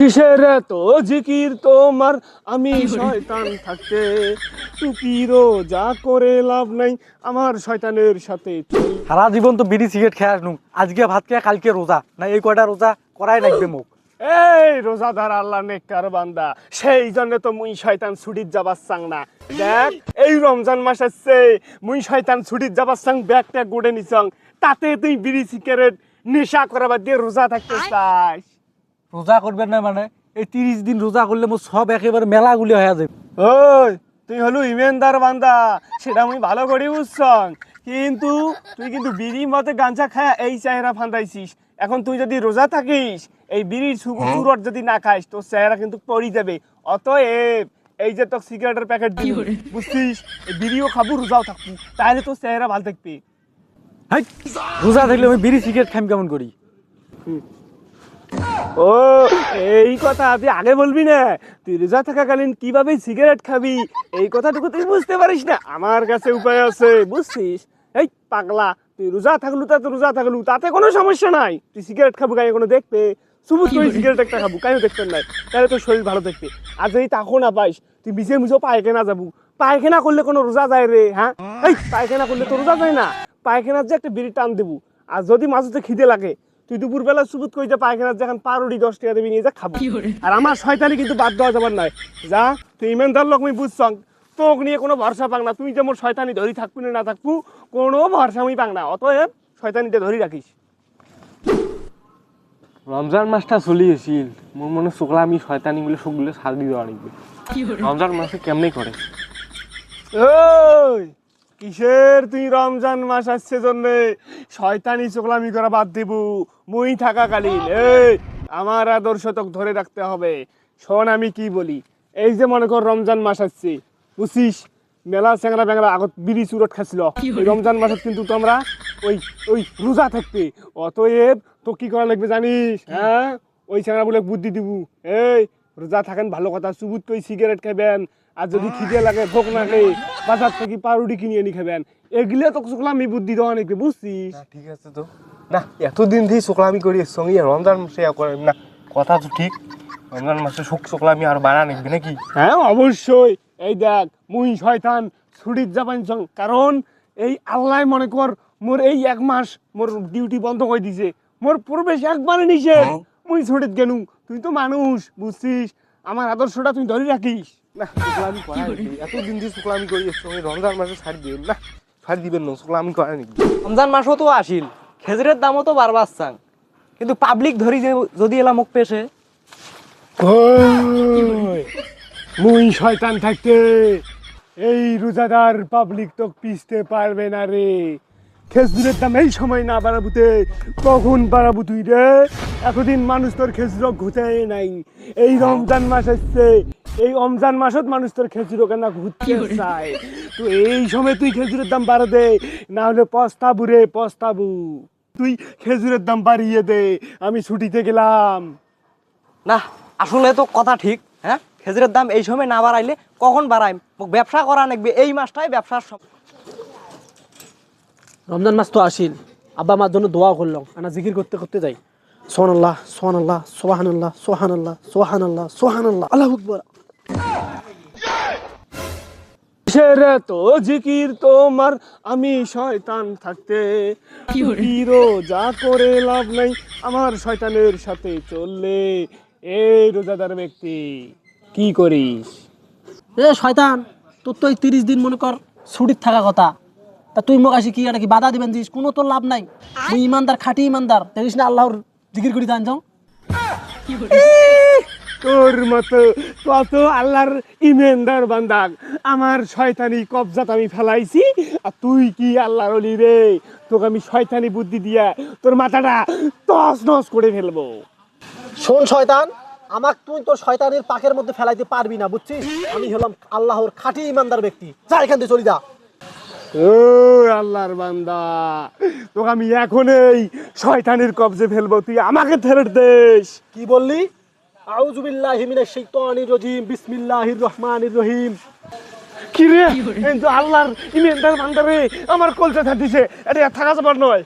কিসের এত জিকির তোমার, আমি শয়তান থাকতে টুপি রোজা করে লাভ নাই, আমার শয়তানের সাথে চল। সারা জীবন তো বিড়ি সিগারেট খেয়ে আসনু, আজকে ভাত খেয়ে কালকে রোজা না, এই কয়টা রোজা করাই লাগবে মুখ। এই রোজাদার আল্লাহ নেককার বান্দা, সেই জন্য তো মুই শয়তান ছুটির যাবার চাং না। দেখ এই রমজান মাস আসছে, মুই শয়তান ছুটির যাবার চাং, ব্যাগটা গোড়ে নিছং, তাতে তুই বিড়ি সিগারেট নেশা করাবার দিয়ে রোজা থাকতে চাস। রোজা করবেন না মানে এই 30 দিন রোজা করলে মোর সব একেবারে মেলাগুলি হয়ে যাবে। ওই তুই হলো ইমানদার বান্দা, সেটা আমি ভালো করে বুঝছং, কিন্তু তুই কিন্তু বিড়ি মতে গাঞ্জা খায় এই চেহারা ফান্দাইছিস। এখন তুই যদি রোজা থাকিস, এই বিড়ির চুরট যদি না খাইস, তোর চেহারা কিন্তু পড়ি যাবে। অতএব এই যে তোর সিগারেটের প্যাকেট দিই, বুঝছিস, এই বিড়িও খাবো রোজাও থাকবো, তাহলে তোর চেহারা ভালো থাকবে। হাই, রোজা থাকলে আমি বিড়ি সিগারেট খাই কেমন করি? ও এই কথা তুই আগে বলবি না, তুই রোজা থাকাকালীন কিভাবে সিগারেট খাবি এই কথাটুকু তুই বুঝতে পারিস না। আমার কাছে উপায় আছে, বুঝছিস? এই পাগলা, তুই রোজা থাকলু তাতে কোনো সমস্যা নাই। তুই সিগারেট খাবো কাই কোনো দেখবে? শুধু তুই সিগারেট একটা খাবো কাই দেখবেন নাই, তাহলে তোর শরীর ভালো থাকবে। আর যদি তাকো না পাইস, তুই মিশে মুছো পায়খানা যাবো। পায়খানা করলে কোনো রোজা যায় রে? হ্যাঁ, এই পায়খানা করলে তো রোজা যায় না। পায়খানার যে একটা বিড়ি টান দেবো, আর যদি মাঝে খিদে লাগে, তুই দুপুরবেলা সুবুত কই যে পায়খানার যেখান পাউরুটি 10 টাকা দেবি নিয়ে যা খাবো। আর আমার শয়তানি কিন্তু বাদ দেওয়া যাবার নাই। যা, তুই ইমানদার লোক, আমি বুঝছং, তোক নিয়ে কোনো ভরসা পাং না। তুই যে মোর শয়তানি ধরি থাকবি না থাকবো, কোনো ভরসা আমি পাং না। অতএব শয়তানিতে ধরি রাখিস। রমজান মাসটা চলিয়েছিল, মোর মনে চোখলা আমি শয়তানি বলে সবগুলো সাজি দেওয়া নিবে। রমজান মাসে কেমনি করে? ওই কিসের তুই রমজান মাস আসছে জন্যে শয়তানি চোখলামি করা বাদ দিব? মুই থাকাকালীন এই আমার আদর্শ তোকে ধরে রাখতে হবে। শোন আমি কি বলি, এই যে মনে কর রমজান মাস আসছে, বুঝছিস, মেলা চ্যাংরা ব্যাংরা আগত বিড়ি চুরট খাচ্ছিল, ওই রমজান মাসে কিন্তু তোমরা ওই ওই রোজা থাকবে। অতএব তো কি করা লাগবে জানিস? হ্যাঁ, ওই চ্যাংরা বলে বুদ্ধি দিব, এই রোজা থাকেন ভালো কথা, চুবুত কই সিগারেট খাবেন, আর যদি খিদে লাগে ভোগ লাগে বাজার থেকে পাউরুটি কিনে এনে খাবেন। এগুলো তো আমি বুদ্ধি দেওয়া নাকি, বুঝছিস? ঠিক আছে তো, না এতদিন দিয়ে চোখলামি করি সঙ্গে রমজান মাসে করেন না, কথা তো ঠিক। রমজান মাসে চোখলামি আর বাড়া নিবি নাকি? হ্যাঁ অবশ্যই। এই দেখ মুই শয়তান ছুটির যাবান, কারণ এই আল্লাহ মনে কর মোর এই 1 মাস মোর ডিউটি বন্ধ করে দিছে, মোর প্রবেশ একবারে নিষেধ। মুই ছুটিত গেনু, তুই তো মানুষ, বুঝছিস, আমার আদর্শটা তুই ধরে রাখিস। না চোখলামি করা নাকি, এতদিন দিয়ে চোখলামি করি সঙ্গে রমজান মাসে ছাড় দিবেন না, ছাড় দিবেন না, চোখলামি করা নাকি? রমজান মাসও তো আসিল, খেজুরের দামও তো বারবার চাং, কিন্তু পাবলিক ধরি যদি এলা মুখ পেশে। মুই শয়তান থাকতে এই রোজাদার পাবলিক তো পিছতে পারবে না রে। খেজুরের দাম এই সময় না বাড়াবুতে কখন বাড়াবো তুই রে? এতদিন মানুষ তোর খেজুর ঘুরতে নাই, এই রমজান মাস আসছে, এই রমজান মাসত মানুষ তোর খেজুর কেন ঘুরতে চায়। তো এই সময় তুই খেজুরের দাম বাড়া দে, না হলে পস্তাবু রে, পস্তাবু। তুই খেজুরের দাম বাড়িয়ে দে, আমি ছুটিতে গেলাম। না আসলে তো কথা ঠিক। হ্যাঁ, খেজুরের দাম এই সময় না বাড়াইলে কখন বাড়াই? ব্যবসা করা নাকবে, এই মাসটাই ব্যবসার সব। রমজান মাস তো আসিল, আব্বা আমার জন্য দোয়া করলাম, আনা জিকির করতে করতে যাই, সুবহানাল্লাহ সুবহানাল্লাহ সুবহানাল্লাহ সুবহানাল্লাহ সুবহানাল্লাহ সুবহানাল্লাহ আল্লাহু আকবার। কিসের এত জিকির তোমার, আমি শয়তান থাকতে টুপি রোজা করে লাভ নাই, আমার শয়তানের সাথে চললে। এই রোজাদার ব্যক্তি কি করিস? এ শয়তান, তোর তো এই 30 দিন মনে কর ছুটির থাকা কথা, তা তুই মোক আসি কি এটা কি বাধা দিবেন দিস? কোনো তোর লাভ নাই, তুই ইমানদার, খাঁটি ইমানদার, দেখিস না আল্লাহর জিকির করি জান যাও। তোর মতো কত আল্লাহর ইমানদার বান্দা আমার শয়তানি কবজাত আমি ফেলাইছি, আর তুই কি আল্লাহর ওলি রে? তোকে আমি শয়তানি বুদ্ধি দিয়া তোর মাথাটা তস নস করে ফেলবো। শোন শয়তান, আমাক তুই তোর শয়তানের পাকের মধ্যে ফেলাইতে পারবি না, বুঝছিস? আমি হলাম আল্লাহর খাঁটি ইমানদার ব্যক্তি, যা এখান থেকে চলে যা। ও আল্লাহর বান্দা, তোকে আমি এখনই শয়তানের কবজে ফেলবো, তুই আমাকে ছেড়ে দেস। কি বললি? আউযু বিল্লাহি মিনাশ শাইতানির রাজিম, বিসমিল্লাহির রহমানির রহিম। কি রে, এই তো আল্লাহর ইমানদার বান্দা রে, আমার কলজা দিছে, এটা থাকা যাবার নয়।